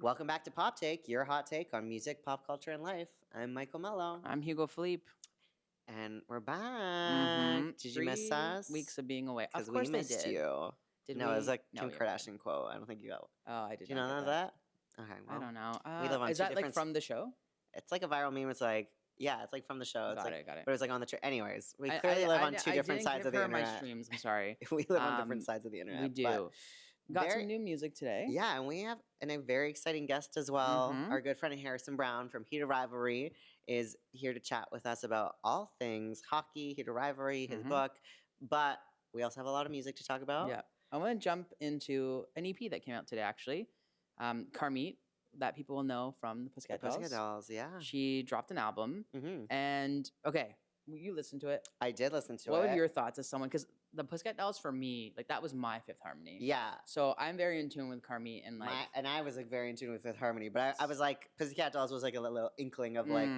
Welcome back to PopTake, your hot take on music, pop culture, and life. I'm Michael Mello. I'm Hugo Philippe. And we're back. Did you miss us? 3 weeks of being away. Of Because course we missed I did. you. Did no, we? it was like No, Kim you're Kardashian quote. I don't think you got. Oh, I did Do you not know get that? Okay, well. I don't know. We live on is two that like different... from the show? It's like a viral meme. It's like, yeah, it's like from the show. It's Got like, it. But it was like on the... Anyways, we clearly live on two different sides of the internet. my streams. I'm sorry. We live on different sides of the internet. We do. Got some new music today. Yeah, and we have a very exciting guest as well. Our good friend Harrison Browne from Heated Rivalry is here to chat with us about all things hockey, Heated Rivalry, his book. But we also have a lot of music to talk about. Yeah. I want to jump into an EP that came out today, actually. Carmit, that people will know from the Pussycat Dolls. Pussycat Dolls, yeah. She dropped an album. And, okay, you listened to it. I did listen to it. What were your thoughts as someone? Because the Pussycat Dolls, for me, like, that was my Fifth Harmony. Yeah. So I'm very in tune with Carmit and, like... and I was, like, very in tune with Fifth Harmony. But I was, like, Pussycat Dolls was, like, a little inkling of, like...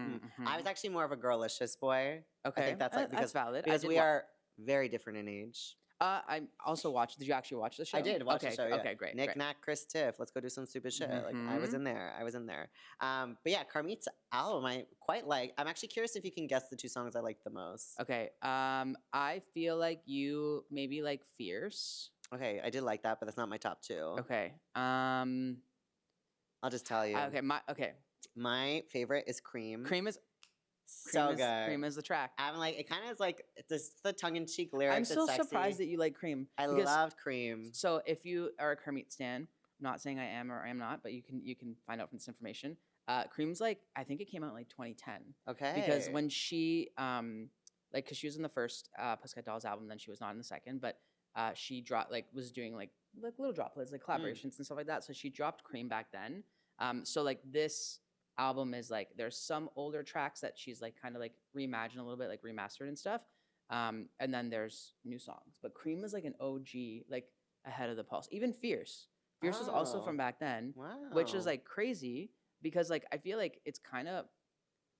I was actually more of a girlicious boy. Okay. I think that's, like, that's valid. Because we are very different in age. I also watched... Did you actually watch the show? I did watch the show, yeah. Okay, great. Nick, Nack, Chris, Tiff. Let's go do some stupid shit. Like, I was in there. But yeah, Carmit's album, I quite like. I'm actually curious if you can guess the two songs I like the most. Okay. I feel like you maybe like Fierce. Okay, I did like that, but that's not my top two. Okay. I'll just tell you. Okay. My favorite is Cream. Cream is... So good. Cream is the track. I'm like, it kind of is like the tongue-in-cheek lyrics. I'm so surprised that you like Cream. I loved Cream. So if you are a Carmit stan, I'm not saying I am or I am not, but you can find out from this information. Cream's like, I think it came out in like 2010. Okay. Because when she because she was in the first Pussycat Dolls album, then she was not in the second, but she was doing like little droplets, like collaborations and stuff like that. So she dropped Cream back then. So like this album is like, there's some older tracks that she's like kind of like reimagined a little bit, like remastered and stuff. And then there's new songs. But Cream is like an OG, like ahead of the pulse. Even Fierce. Fierce was also from back then. Wow. Which is like crazy because like I feel like it's kind of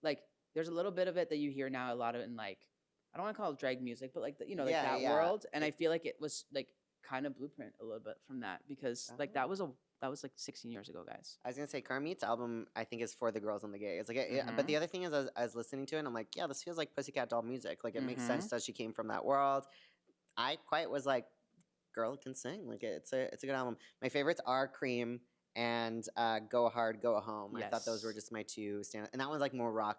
like there's a little bit of it that you hear now, a lot of it in like, I don't want to call it drag music, but like, that world. And I feel like it was like kind of blueprint a little bit from that because like that was like 16 years ago, guys. I was gonna say Carmit's album, I think, is for the girls and the gays. Like, but the other thing is, I was listening to it, and I'm like, yeah, this feels like Pussycat Doll music. Like, it makes sense that she came from that world. I quite was like, girl can sing. Like, it's a good album. My favorites are Cream and Go Hard, Go Home. Yes. I thought those were just my two stand. And that one's like more rock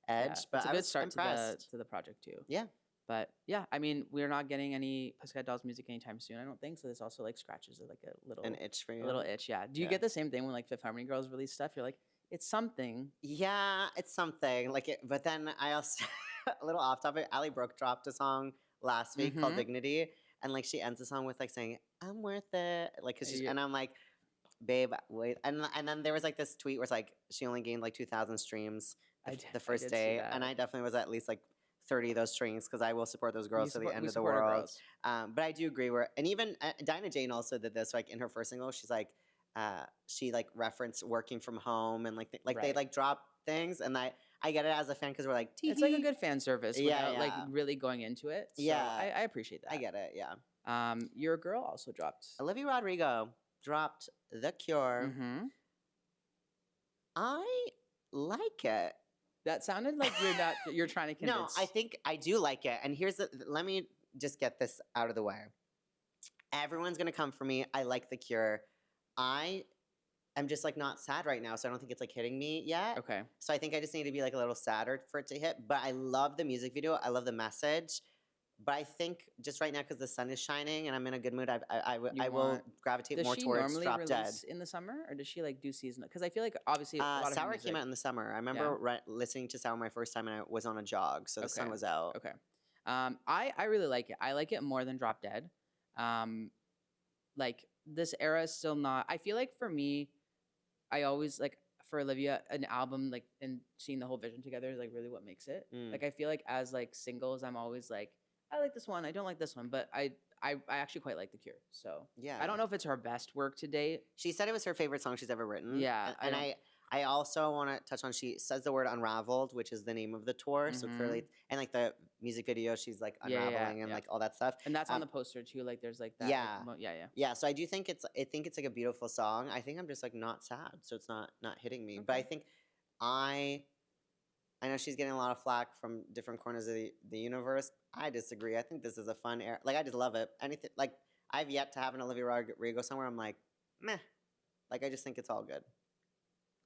edge. But it's a good start to the project too. Yeah. But yeah, I mean, we're not getting any Pussycat Dolls music anytime soon, I don't think. So this also like scratches like an itch for you. A little itch, yeah. Do you get the same thing when like Fifth Harmony girls release stuff? You're like, it's something. Yeah, it's something. But then I also a little off topic. Ally Brooke dropped a song last week called Dignity, and like she ends the song with like saying, "I'm worth it," like and I'm like, babe, wait. And then there was like this tweet where it's like she only gained like 2,000 streams the first day, and I definitely was at least like 30 of those strings because I will support those girls to the end of the world. But I do agree and even Dinah Jane also did this, like in her first single, she's like, she like referenced working from home and like they like drop things, and I get it as a fan because we're like, it's like a good fan service without like really going into it. So I appreciate that. I get it, yeah. Your girl also dropped. Olivia Rodrigo dropped The Cure. I like it. That sounded like you're trying to convince. No, I think I do like it. And let me just get this out of the way. Everyone's going to come for me. I like The Cure. I am just like not sad right now, so I don't think it's like hitting me yet. Okay. So I think I just need to be like a little sadder for it to hit. But I love the music video. I love the message. But I think just right now, because the sun is shining and I'm in a good mood, I will gravitate more towards Drop Dead. Does she normally release in the summer, or does she like do seasonal? Because I feel like obviously a lot of Sour came out in the summer. I remember listening to Sour my first time, and I was on a jog, so the sun was out. Okay. I really like it. I like it more than Drop Dead. Like this era is still not. I feel like for me, I always like for Olivia an album like and seeing the whole vision together is like really what makes it. Like I feel like as like singles, I'm always like, I like this one, I don't like this one, but I actually quite like The Cure. So yeah, I don't know if it's her best work to date. She said it was her favorite song she's ever written. Yeah, and I also want to touch on, she says the word unraveled, which is the name of the tour. So clearly, and like the music video, she's like unraveling and like all that stuff. And that's on the poster too. Like there's like that. Yeah. Like, Yeah. So I do think I think it's like a beautiful song. I think I'm just like not sad. So it's not hitting me. But I think I know she's getting a lot of flack from different corners of the universe. I disagree. I think this is a fun era. Like, I just love it. Anything, like, I've yet to have an Olivia Rodrigo somewhere. I'm like, meh. Like, I just think it's all good.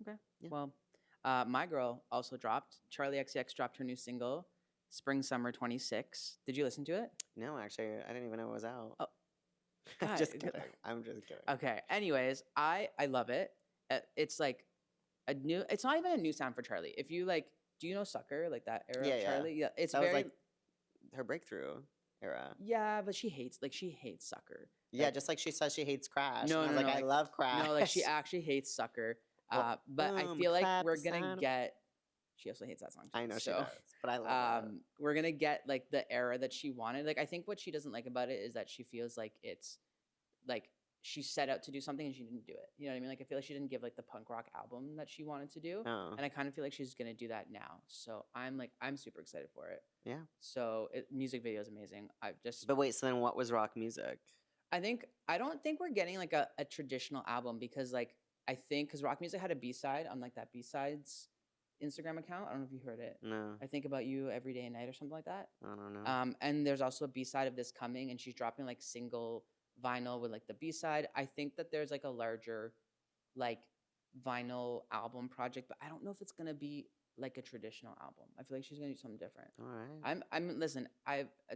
Okay. Yeah. Well, my girl also dropped. Charli XCX dropped her new single, Spring Summer 26. Did you listen to it? No, actually, I didn't even know it was out. Oh. I'm just kidding. I'm just kidding. Okay. Anyways, I love it. It's like it's not even a new sound for Charli. If you like, do you know Sucker? Like that era of Charli? Yeah. It's that very was like her breakthrough era. Yeah, but she hates Sucker. Yeah, just like she says she hates Crash. No, I I love Crash. No, like she actually hates Sucker. Well, but I feel like we're gonna get. She also hates that song too. I know she does, but I love that. We're gonna get like the era that she wanted. Like I think what she doesn't like about it is that she feels like it's like she set out to do something and she didn't do it. You know what I mean? Like I feel like she didn't give like the punk rock album that she wanted to do. Oh. And I kind of feel like she's gonna do that now. So I'm super excited for it. Yeah. So music video is amazing. But wait, so then what was rock music? I don't think we're getting like a traditional album because like I think because rock music had a B-side on like that B-sides Instagram account. I don't know if you heard it. No. I think about you every day and night or something like that. I don't know. And there's also a B-side of this coming, and she's dropping like single vinyl with like the B-side. I think that there's like a larger like vinyl album project, but I don't know if it's gonna be like a traditional album. I feel like she's gonna do something different. All right. Listen,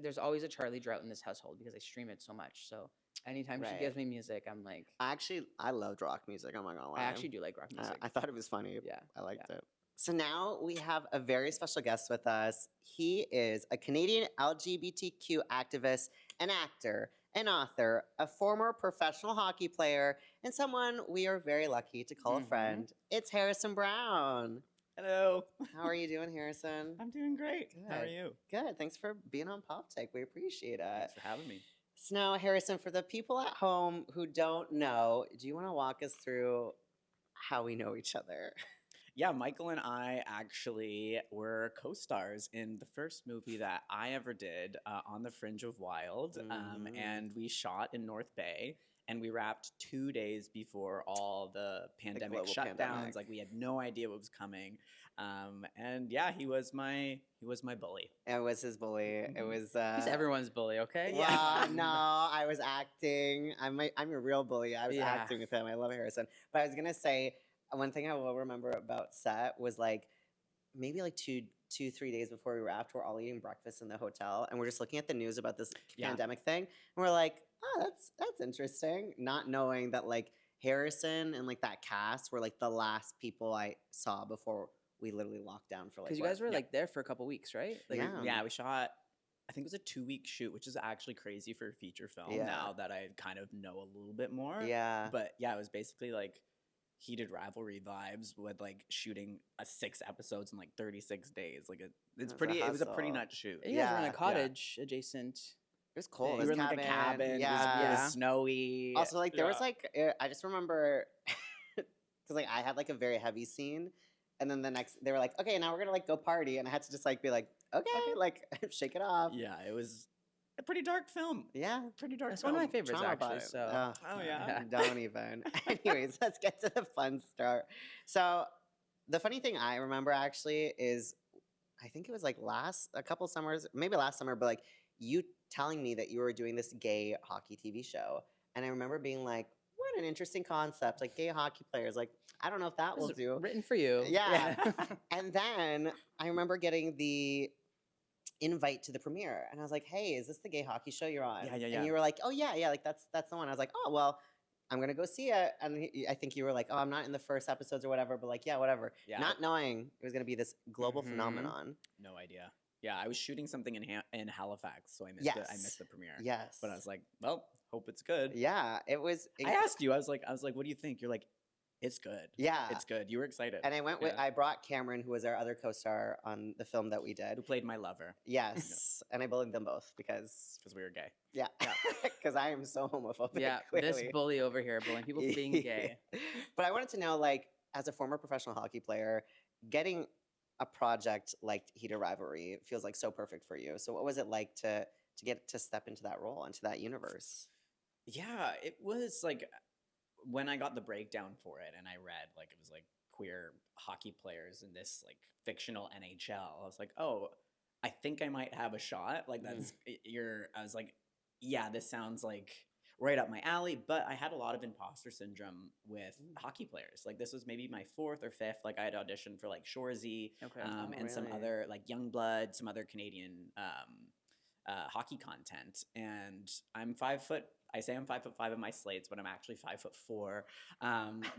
there's always a Charli drought in this household because I stream it so much. So anytime she gives me music, I'm like, I loved rock music. I'm not gonna lie. I actually do like rock music. I thought it was funny. Yeah, I liked it. So now we have a very special guest with us. He is a Canadian LGBTQ activist, an actor, an author, a former professional hockey player, and someone we are very lucky to call a friend. It's Harrison Browne. Hello. How are you doing, Harrison? I'm doing great. Good. How are you? Good. Thanks for being on PopTake. We appreciate it. Thanks for having me. So now, Harrison, for the people at home who don't know, do you want to walk us through how we know each other? Yeah, Mikael and I actually were co-stars in the first movie that I ever did, On the Fringe of Wild, and we shot in North Bay, and we wrapped 2 days before all the pandemic shutdowns. Pandemic. Like we had no idea what was coming, and yeah, he was my bully. It was his bully. It was. He's everyone's bully, okay? Well, no, I was acting. I'm a real bully. I was acting with him. I love Harrison, but I was gonna say. One thing I will remember about set was like maybe like 3 days before we wrapped, we're all eating breakfast in the hotel and we're just looking at the news about this pandemic thing. And we're like, oh, that's interesting. Not knowing that like Harrison and like that cast were like the last people I saw before we literally locked down for like. Because you guys were like there for a couple weeks, right? Like, yeah, we shot. I think it was a 2-week shoot, which is actually crazy for a feature film now that I kind of know a little bit more. Yeah. But yeah, it was basically like Heated Rivalry vibes with like shooting 6 episodes in like 36 days. Like it was a pretty nuts shoot. You guys were in a cottage adjacent. It was cold. We were in like a cabin. Yeah. It was snowy. Also, like there was like I just remember because like I had like a very heavy scene, and then the next they were like, okay, now we're gonna like go party, and I had to just like be like, okay. Like shake it off. Yeah, it was a pretty dark film. Yeah. Pretty dark That's film. one of my favorites, actually. So. Oh, yeah. Don't even. Anyways, let's get to the fun start. So the funny thing I remember actually is I think it was like a couple summers, maybe last summer, but like you telling me that you were doing this gay hockey TV show. And I remember being like, what an interesting concept. Like gay hockey players. Like, I don't know if that will do. Written for you. Yeah. And then I remember getting the invite to the premiere, and I was like, hey, is this the gay hockey show you're on? Yeah. And you were like, oh yeah, like that's the one. I was like, oh well, I'm gonna go see it. And I think you were like, oh, I'm not in the first episodes or whatever, but like, yeah, whatever. Yeah. Not knowing it was gonna be this global phenomenon. No idea. Yeah, I was shooting something in Halifax, so I missed the premiere. Yes. But I was like, well, hope it's good. Yeah, it was. I asked you, I was like, what do you think? You're like, it's good. Yeah. It's good. You were excited. And I brought Cameron, who was our other co-star on the film that we did. Who played my lover. Yes. And I bullied them both because we were gay. Yeah. Because I am so homophobic. Yeah, clearly. this bully over here bullying people for being gay. But I wanted to know, like, as a former professional hockey player, getting a project like Heated Rivalry feels like so perfect for you. So what was it like to get to step into that role, into that universe? Yeah, it was like when I got the breakdown for it and I read like it was like queer hockey players in this like fictional NHL. I was like, oh, I think I might have a shot. Like that's I was like, yeah, this sounds like right up my alley. But I had a lot of imposter syndrome with hockey players. Like this was maybe my fourth or fifth. Like I had auditioned for like Shoresy, Okay. and some really? other like Youngblood, some other Canadian hockey content. And I'm 5 foot. I say I'm 5'5" in my slates, but I'm actually 5'4".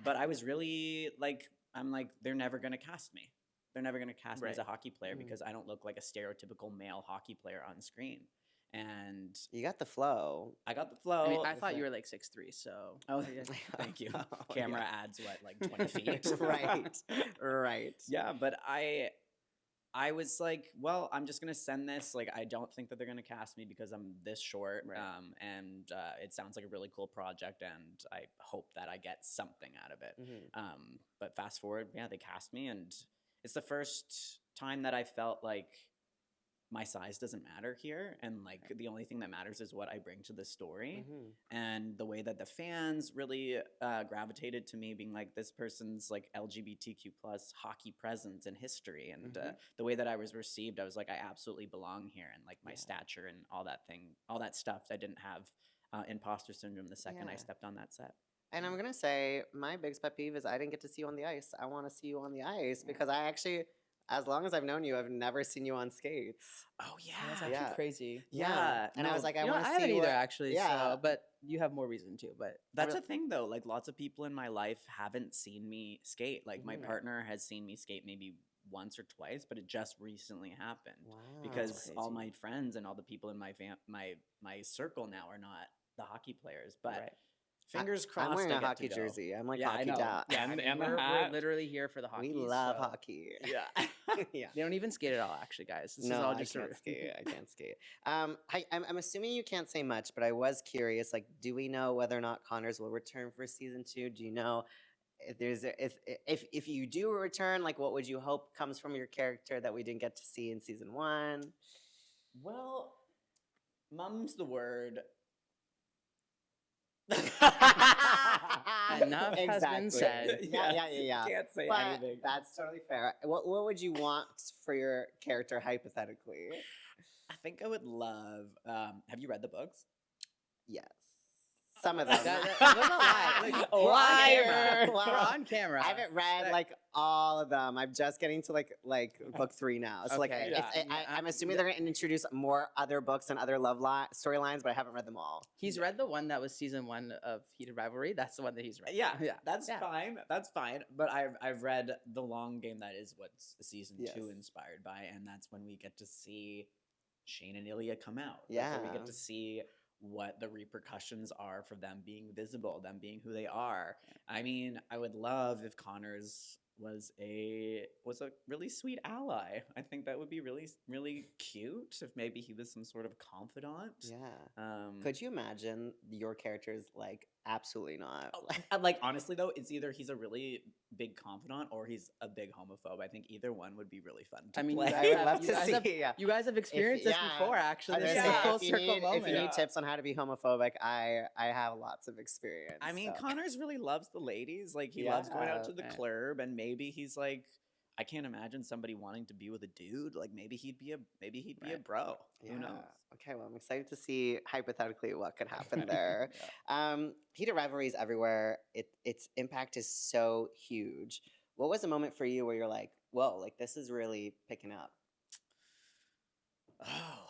But I was really like, I'm like, they're never gonna cast me. They're never gonna cast me as a hockey player because I don't look like a stereotypical male hockey player on screen. And You got the flow. I got the flow. I mean, I thought you were like 6'3", so. Oh, yeah. thank you. Oh, Camera yeah. adds what, like 20 feet? Right. Right. Yeah, but I was like, well, I'm just gonna send this. Like, I don't think that they're gonna cast me because I'm this short. Right. And it sounds like a really cool project, and I hope that I get something out of it. But fast forward, yeah, they cast me, and it's the first time that I felt like my size doesn't matter here, and like the only thing that matters is what I bring to the story. And the way that the fans really gravitated to me, being like, this person's like LGBTQ plus hockey presence and history, and the way that I was received, I was like, I absolutely belong here, and like my stature and all that stuff I didn't have imposter syndrome the second I stepped on that set. And I'm gonna say my biggest pet peeve is I didn't get to see you on the ice. I want to see you on the ice because I actually, as long as I've known you, I've never seen you on skates. Oh yeah, That's actually crazy. Yeah. And I was like, I You know, want to I see haven't you. either, actually. Yeah. So, but you have more reason to. But That's a thing though. Like lots of people in my life haven't seen me skate. Like my partner has seen me skate maybe once or twice, but it just recently happened. Wow. Because all my friends and all the people in my my circle now are not the hockey players. But fingers crossed. I'm wearing I a get hockey to go. jersey. I'm like Yeah, I hockey know. dad. Yeah, I mean, and the we're hat. literally here for the hockey. We love so. hockey. Yeah. Yeah. They don't even skate at all, actually, guys. This is No, all I just can't skate. I can't skate. I'm assuming you can't say much, but I was curious. Like, do we know whether or not Connors will return for season 2? Do you know if if you do return, like, what would you hope comes from your character that we didn't get to see in season 1? Well, mum's the word. Enough has been said. Yeah. Can't say But anything. that's totally fair. What would you want for your character hypothetically? I think I would love. Have you read the books? Yes. Some of them. That wasn't a lie. Like, we're on camera. Wow. We're on camera. I haven't read like all of them. I'm just getting to like book 3 now. So like, Okay. I'm assuming they're going to introduce more other books and other storylines, but I haven't read them all. He's read the one that was season 1 of Heated Rivalry. That's the one that he's read. Yeah, Yeah. that's Yeah. fine. That's fine. But I've read The Long Game. That is what's season 2 Yes. inspired by, and that's when we get to see Shane and Ilya come out. That's when we Yeah. get to see what the repercussions are for them being visible, them being who they are. I mean, I would love if Connors was a really sweet ally. I think that would be really, really cute if maybe he was some sort of confidant. Yeah. Could you imagine your character's like absolutely not? Like honestly though, it's either he's a really big confidant or he's a big homophobe. I think either one would be really fun to I mean, play. I would love to see. Yeah. You guys have experienced this before, actually. I was This gonna is say, a full if you circle need, moment. If you need tips on how to be homophobic, I have lots of experience. I mean, so. Connors really loves the ladies. Like he loves going out to the Yeah. club, and maybe he's like, I can't imagine somebody wanting to be with a dude. Like maybe he'd be a bro. Yeah. Who knows? Okay, well, I'm excited to see hypothetically what could happen there. Heated rivalries everywhere. Its impact is so huge. What was a moment for you where you're like, whoa, like this is really picking up? Oh,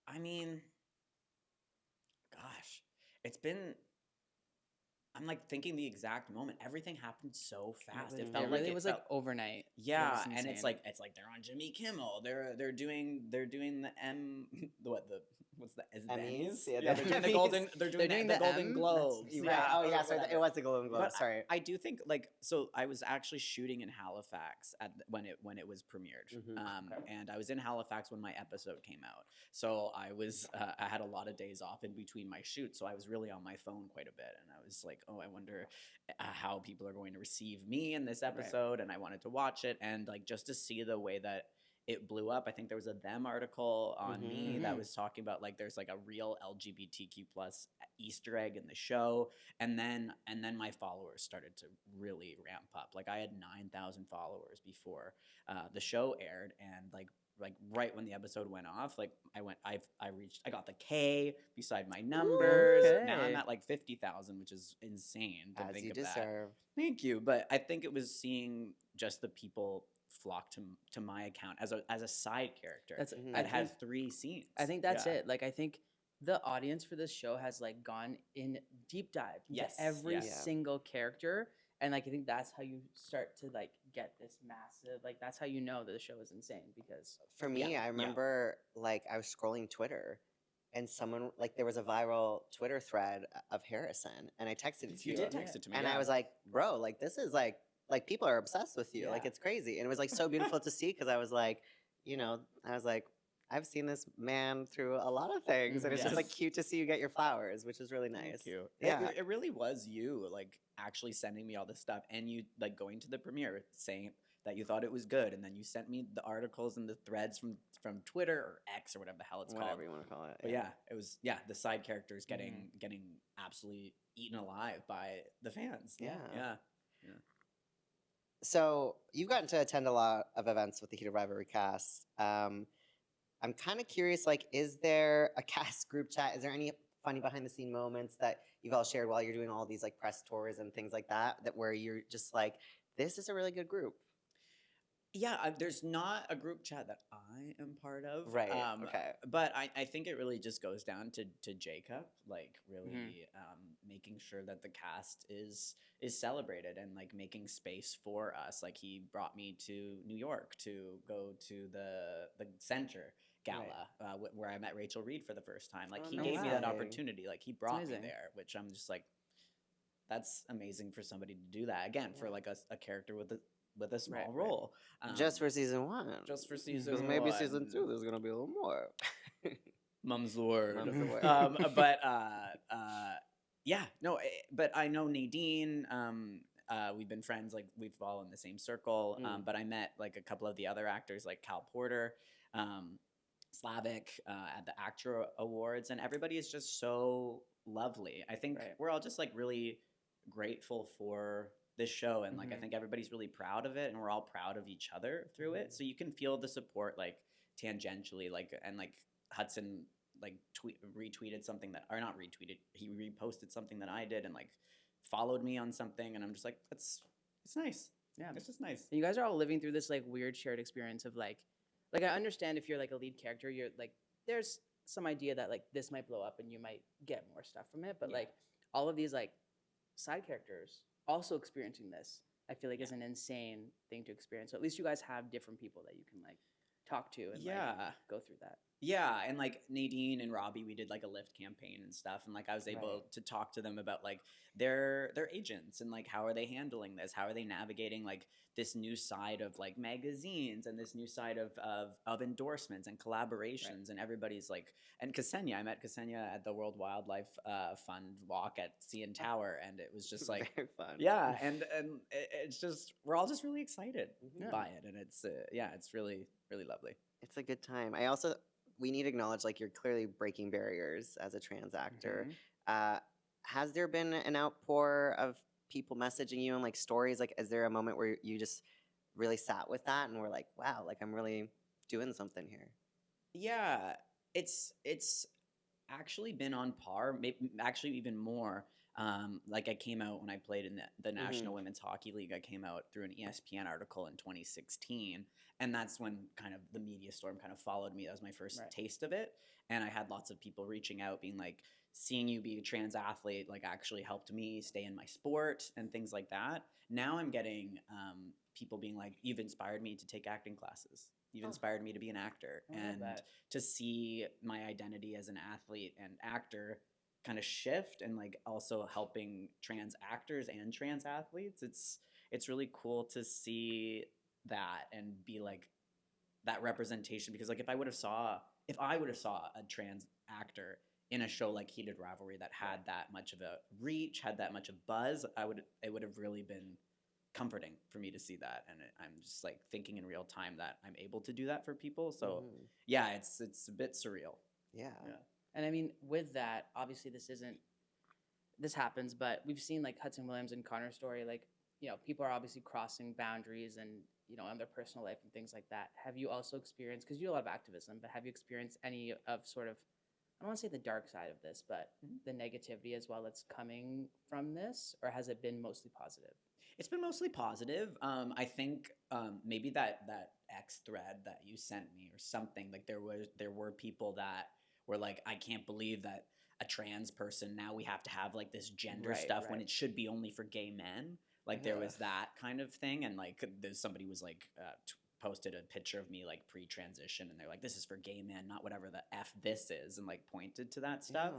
I mean, gosh, it's been. I'm like thinking the exact moment. Everything happened so fast. It felt It like really it was felt, like overnight. yeah, It was and insane. it's like they're on Jimmy Kimmel. They're doing the what's the Emmys? Yeah, Yeah, they're the doing the Emmys. golden. They're doing the Golden M? Globes. You're right. Oh yeah, so it was the Golden Globes. But Sorry. I do think like so I was actually shooting in Halifax when it was premiered, and I was in Halifax when my episode came out. So I was I had a lot of days off in between my shoots, so I was really on my phone quite a bit, and I was like, oh, I wonder how people are going to receive me in this episode, and I wanted to watch it, and like just to see the way that it blew up. I think there was a Them article on me that was talking about like there's like a real LGBTQ plus Easter egg in the show, and then my followers started to really ramp up. Like I had 9,000 followers before the show aired, and like right when the episode went off, like I got the K beside my numbers. Okay. Now I'm at like 50,000, which is insane to As think you of that. deserve. Thank you, but I think it was seeing just the people flock to my account as a side character that had 3 scenes. I think that's it. Like I think the audience for this show has like gone in deep dive into every single character, and like I think that's how you start to like get this massive, like that's how you know that the show is insane. Because for me, I remember like I was scrolling Twitter and someone like there was a viral Twitter thread of Harrison, and I texted it to you. You did text it to me, and I was like, bro, like this is like people are obsessed with you, like it's crazy, and it was like so beautiful to see because I was like, I've seen this man through a lot of things, and it's just like cute to see you get your flowers, which is really nice. Thank you. Yeah, it really was you like actually sending me all this stuff, and you like going to the premiere saying that you thought it was good, and then you sent me the articles and the threads from Twitter or X or whatever the hell it's called. Whatever you want to call it. But it was the side characters getting absolutely eaten alive by the fans. Yeah. So you've gotten to attend a lot of events with the Heated Rivalry cast. I'm kind of curious, like, is there a cast group chat? Is there any funny behind the scene moments that you've all shared while you're doing all these like press tours and things like that where you're just like, this is a really good group? Yeah, there's not a group chat that I am part of. Right. Okay. But I think it really just goes down to Jacob, like really making sure that the cast is celebrated and like making space for us. Like he brought me to New York to go to the Center Gala where I met Rachel Reed for the first time. Like he gave me that opportunity. Like he brought me there, which I'm just like, that's amazing for somebody to do that again for like a character with a small role. Just for season 1. Just for season 1. Because maybe season 2 there's gonna be a little more. Mum's the word. Mum's the word. But I know Nadine. We've been friends. Like we've all in the same circle. But I met like a couple of the other actors, like Cal Porter, Slavic at the Actor Awards, and everybody is just so lovely. I think we're all just like really grateful for this show, and like I think everybody's really proud of it, and we're all proud of each other through it. So you can feel the support like tangentially, like and like Hudson like retweeted something that, or not retweeted, he reposted something that I did and like followed me on something, and I'm just like, it's nice. Yeah, it's just nice. You guys are all living through this like weird shared experience of like I understand if you're like a lead character, you're like there's some idea that like this might blow up and you might get more stuff from it, but like all of these like side characters also experiencing this, I feel like is an insane thing to experience. So at least you guys have different people that you can like talk to and like go through that. Yeah, and like Nadine and Robbie, we did like a Lyft campaign and stuff, and like I was able to talk to them about like their agents and like how are they handling this, how are they navigating like this new side of like magazines and this new side of endorsements and collaborations, and everybody's like, and Ksenia, I met Ksenia at the World Wildlife Fund walk at CN Tower, and it was just like very fun. Yeah, and it's just we're all just really excited by it, and it's it's really really lovely. It's a good time. We need to acknowledge like you're clearly breaking barriers as a trans actor. Has there been an outpour of people messaging you and like stories? Like, is there a moment where you just really sat with that and were like, wow, like I'm really doing something here? Yeah, it's actually been on par, maybe actually even more. Like I came out when I played in the National Women's Hockey League. I came out through an ESPN article in 2016, and that's when kind of the media storm kind of followed me. That was my first taste of it, and I had lots of people reaching out, being like, seeing you be a trans athlete like actually helped me stay in my sport and things like that. Now I'm getting people being like, you've inspired me to take acting classes. You've inspired me to be an actor. And to see my identity as an athlete and actor kind of shift, and like also helping trans actors and trans athletes. It's really cool to see that and be like that representation, because like if I would have saw a trans actor in a show like Heated Rivalry that had that much of a reach, had that much of buzz, it would have really been comforting for me to see that. And I'm just like thinking in real time that I'm able to do that for people. So yeah, it's a bit surreal. Yeah. And I mean, with that, obviously this happens, but we've seen like Hudson Williams and Connor Storrie, like, you know, people are obviously crossing boundaries and, you know, in their personal life and things like that. Have you also experienced, because you do a lot of activism, but have you experienced any of sort of, I don't want to say the dark side of this, but the negativity as well that's coming from this, or has it been mostly positive? It's been mostly positive. I think maybe that X thread that you sent me or something, like there were people that were like, I can't believe that a trans person, now we have to have like this gender stuff when it should be only for gay men. Like there was that kind of thing, and like somebody was like posted a picture of me like pre-transition, and they're like, this is for gay men, not whatever the F this is, and like pointed to that stuff.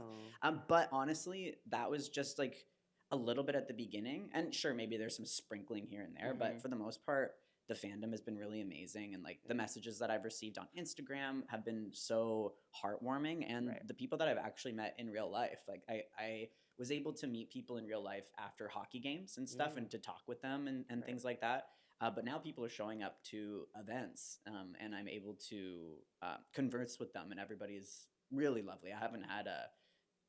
But honestly, that was just like a little bit at the beginning, and sure, maybe there's some sprinkling here and there, but for the most part, the fandom has been really amazing, and like the messages that I've received on Instagram have been so heartwarming, and the people that I've actually met in real life, like I was able to meet people in real life after hockey games and stuff, and to talk with them and things like that. But now people are showing up to events, and I'm able to converse with them, and everybody's really lovely. I haven't had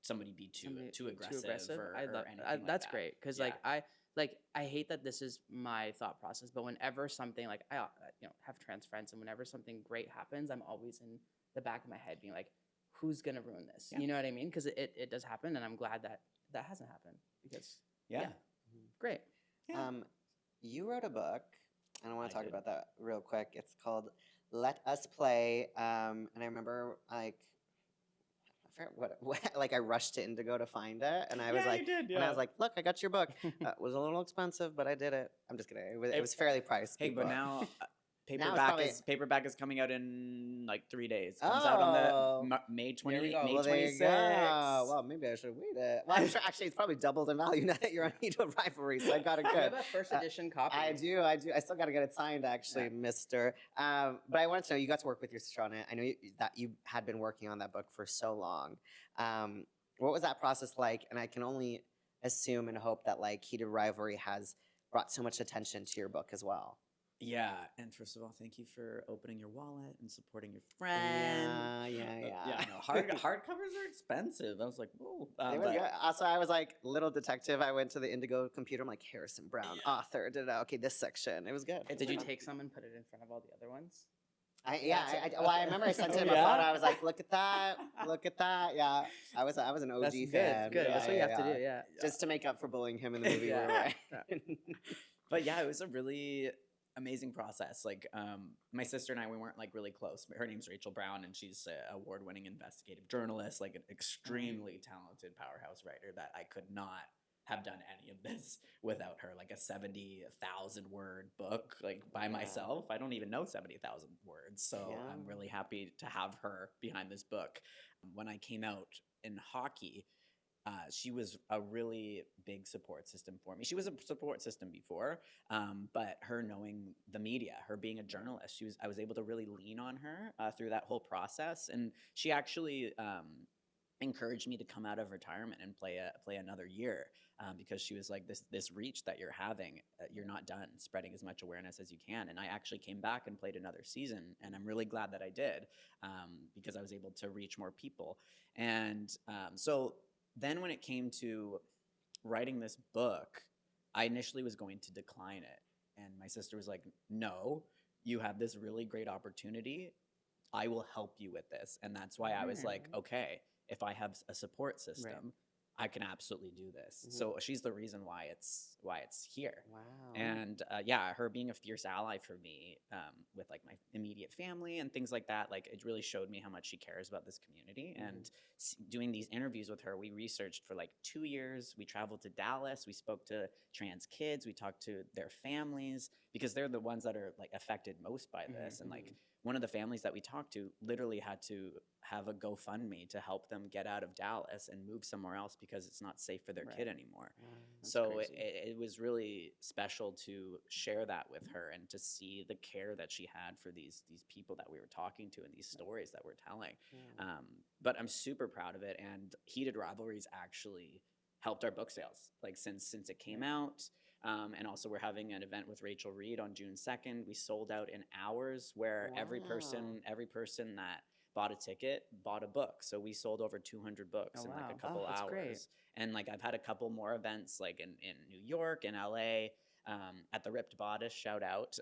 somebody be too aggressive. Or anything like that's that. great, because I hate that this is my thought process, but whenever something like I have trans friends, and whenever something great happens, I'm always in the back of my head being like, who's gonna ruin this? You know what I mean? Because it does happen, and I'm glad that hasn't happened, because great. You wrote a book, and I want to talk about that real quick. It's called Let Us Play, and I remember like like I rushed to Indigo to find it, and I was like, and I was like, look, I got your book. It was a little expensive, but I did it. I'm just kidding. It was fairly priced. Hey, but now paperback is coming out in like 3 days. Comes out on the May 26th. Well, maybe I should read it. Well, I'm sure actually it's probably doubled in value now that you're on Heated Rivalry, so I got it good. You have a first edition copy. I do. I still got to get it signed, actually, Mister. But I wanted to know, you got to work with your sister on it. I know that you had been working on that book for so long. What was that process like? And I can only assume and hope that like Heated Rivalry has brought so much attention to your book as well. Yeah, and first of all, thank you for opening your wallet and supporting your friend. Yeah. I know hardcovers are expensive. I was like, whoa. Also, I was like, little detective. I went to the Indigo computer. I'm like, Harrison Browne, author. Okay, this section. It was good. Did you take some and put it in front of all the other ones? I remember I sent him a photo. I was like, look at that. Yeah, I was an OG fan. Good. That's what you have to do. Yeah. Just to make up for bullying him in the movie. But yeah, it was a really amazing process. Like my sister and I, we weren't like really close. Her name's Rachel Browne, and she's an award-winning investigative journalist, like an extremely talented powerhouse writer that I could not have done any of this without her. Like a 70,000 word book, like by myself, I don't even know 70,000 words. So I'm really happy to have her behind this book. When I came out in hockey, she was a really big support system for me. She was a support system before, but her knowing the media, her being a journalist, I was able to really lean on her through that whole process. And she actually encouraged me to come out of retirement and play another year, because she was like, this reach that you're having, you're not done spreading as much awareness as you can. And I actually came back and played another season, and I'm really glad that I did, because I was able to reach more people. And so then when it came to writing this book, I initially was going to decline it. And my sister was like, no, you have this really great opportunity. I will help you with this. And that's why I was like, okay, if I have a support system, I can absolutely do this. So she's the reason why it's here. Wow. And yeah, her being a fierce ally for me with like my immediate family and things like that, like it really showed me how much she cares about this community. And doing these interviews with her, we researched for like 2 years. We traveled to Dallas. We spoke to trans kids. We talked to their families because they're the ones that are like affected most by this. And like one of the families that we talked to literally had to have a GoFundMe to help them get out of Dallas and move somewhere else because it's not safe for their kid anymore. So it was really special to share that with her and to see the care that she had for these people that we were talking to and these stories that we're telling. But I'm super proud of it. And Heated Rivalries actually helped our book sales, like since it came out. And also we're having an event with Rachel Reed on June 2nd. We sold out in hours where every person that bought a ticket bought a book. So we sold over 200 books in like a couple hours. Great. And like I've had a couple more events like in New York and LA at the Ripped Bodice, shout out.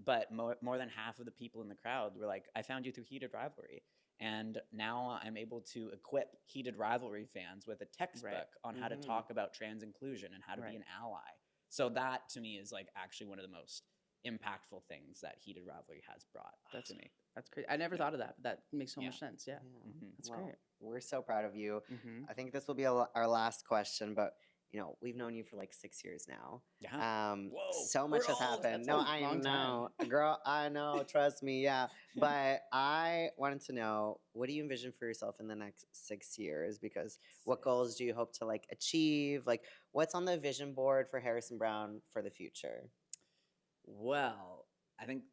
But more than half of the people in the crowd were like, I found you through Heated Rivalry. And now I'm able to equip Heated Rivalry fans with a textbook on how to talk about trans inclusion and how to be an ally. So that to me is like actually one of the most impactful things that Heated Rivalry has brought to me. That's great. I never thought of that, but that makes so much sense. Yeah. That's great. We're so proud of you. I think this will be our last question, but you know, we've known you for like 6 years now. Whoa, so much has happened. No, I know. Girl, I know. Trust me. Yeah. But I wanted to know, what do you envision for yourself in the next 6 years? Because what goals do you hope to like achieve? Like, what's on the vision board for Harrison Browne for the future? Well, I think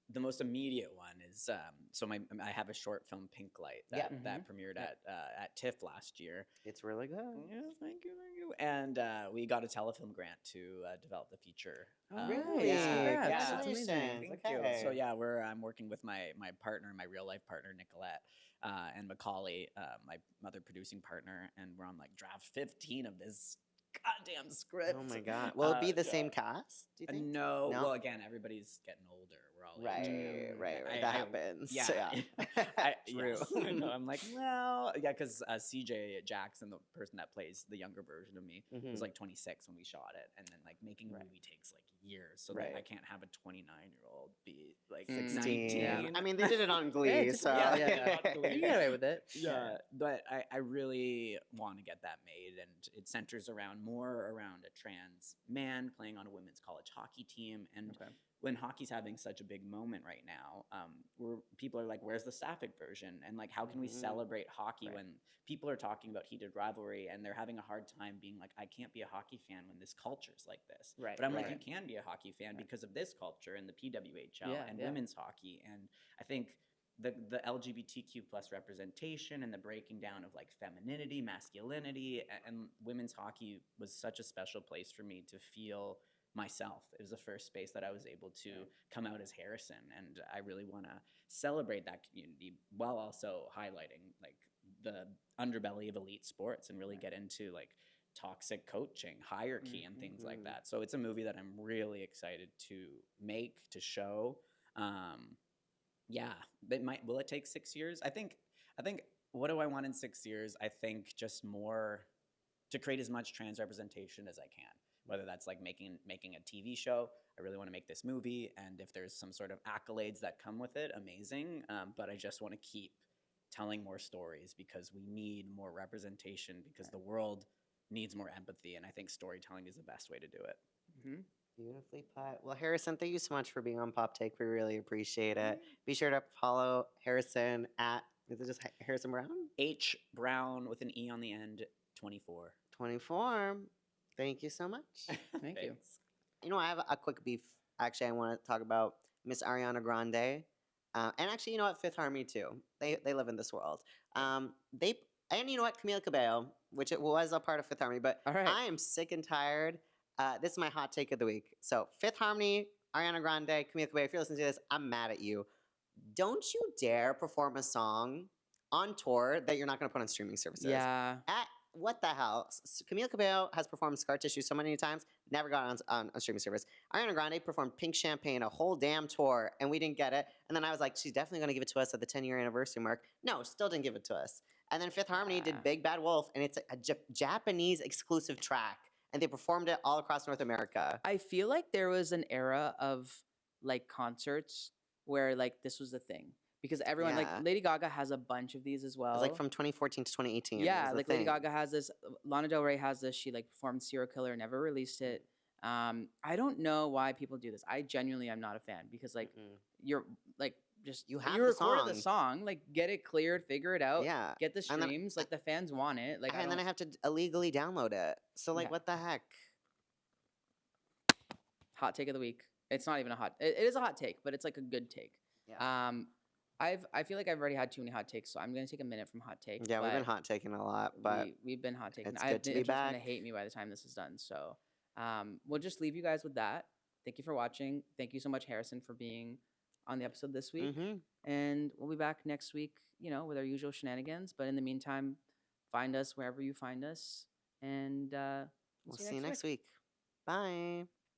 the most immediate one is I have a short film, Pink Light, that premiered at TIFF last year. It's really good. Yeah, thank you. And we got a telefilm grant to develop the feature. Really? Yeah, That's amazing. Thank you. So yeah, I'm working with my partner, my real life partner, Nicolette, and Macaulay, my other producing partner, and we're on like draft 15 of this goddamn script. Oh my god! Will it be the same cast? Do you think? No. Well, again, everybody's getting older. We're all right. That happens. Yeah. True. Yes. No, I'm like, well, yeah, because CJ Jackson, the person that plays the younger version of me, was like 26 when we shot it, and then like making a movie takes like years, so like, I can't have a 29-year-old be like 16. 19. I mean, they did it on Glee, so you get away with it. Yeah, but I really want to get that made, and it centers more around a trans man playing on a women's college hockey team, and when hockey's having such a big moment right now, where people are like, where's the sapphic version? And like, how can we celebrate hockey when people are talking about Heated Rivalry and they're having a hard time being like, I can't be a hockey fan when this culture's like this. But I'm like, you can be a hockey fan because of this culture and the PWHL and women's hockey. And I think the LGBTQ plus representation and the breaking down of like femininity, masculinity, and women's hockey was such a special place for me to feel myself. It was the first space that I was able to come out as Harrison, and I really want to celebrate that community while also highlighting like the underbelly of elite sports and really get into like toxic coaching, hierarchy, and things like that. So it's a movie that I'm really excited to make, to show. Will it take 6 years? I think what do I want in 6 years? I think just more to create as much trans representation as I can. Whether that's like making a TV show, I really want to make this movie, and if there's some sort of accolades that come with it, amazing. But I just want to keep telling more stories because we need more representation, because the world needs more empathy, and I think storytelling is the best way to do it. Beautifully put. Well, Harrison, thank you so much for being on PopTake. We really appreciate it. Be sure to follow Harrison at, is it just Harrison Browne? H Brown with an E on the end, 24. 24. Thank you so much. Thank you. You know, I have a quick beef. Actually, I want to talk about Miss Ariana Grande. And actually, you know what? Fifth Harmony, too. They live in this world. And you know what? Camila Cabello, which it was a part of Fifth Harmony. But I am sick and tired. This is my hot take of the week. So, Fifth Harmony, Ariana Grande, Camila Cabello, if you're listening to this, I'm mad at you. Don't you dare perform a song on tour that you're not going to put on streaming services. Yeah. what the hell? Camila Cabello has performed Scar Tissue so many times, never got on a streaming service. Ariana Grande performed Pink Champagne a whole damn tour, and we didn't get it. And then I was like, she's definitely going to give it to us at the 10-year anniversary mark. No, still didn't give it to us. And then Fifth Harmony did Big Bad Wolf, and it's a Japanese exclusive track, and they performed it all across North America. I feel like there was an era of like concerts where like this was the thing. Because everyone, like Lady Gaga has a bunch of these as well. It was like from 2014 to 2018. Yeah, like Lady Gaga has this. Lana Del Rey has this. She like performed Serial Killer, never released it. I don't know why people do this. I genuinely am not a fan because like you're like just you recorded the song, like get it cleared, figure it out, get the streams. Then, like the fans want it. Like and then I have to illegally download it. So like what the heck? Hot take of the week. It's not even a hot. It is a hot take, but it's like a good take. Yeah. I feel like I've already had too many hot takes, so I'm gonna take a minute from hot take. Yeah, we've been hot taking a lot, but we've been hot taking. It's good to be back. Gonna hate me by the time this is done. So, we'll just leave you guys with that. Thank you for watching. Thank you so much, Harrison, for being on the episode this week. And we'll be back next week, you know, with our usual shenanigans. But in the meantime, find us wherever you find us, and we'll see you next week. Bye.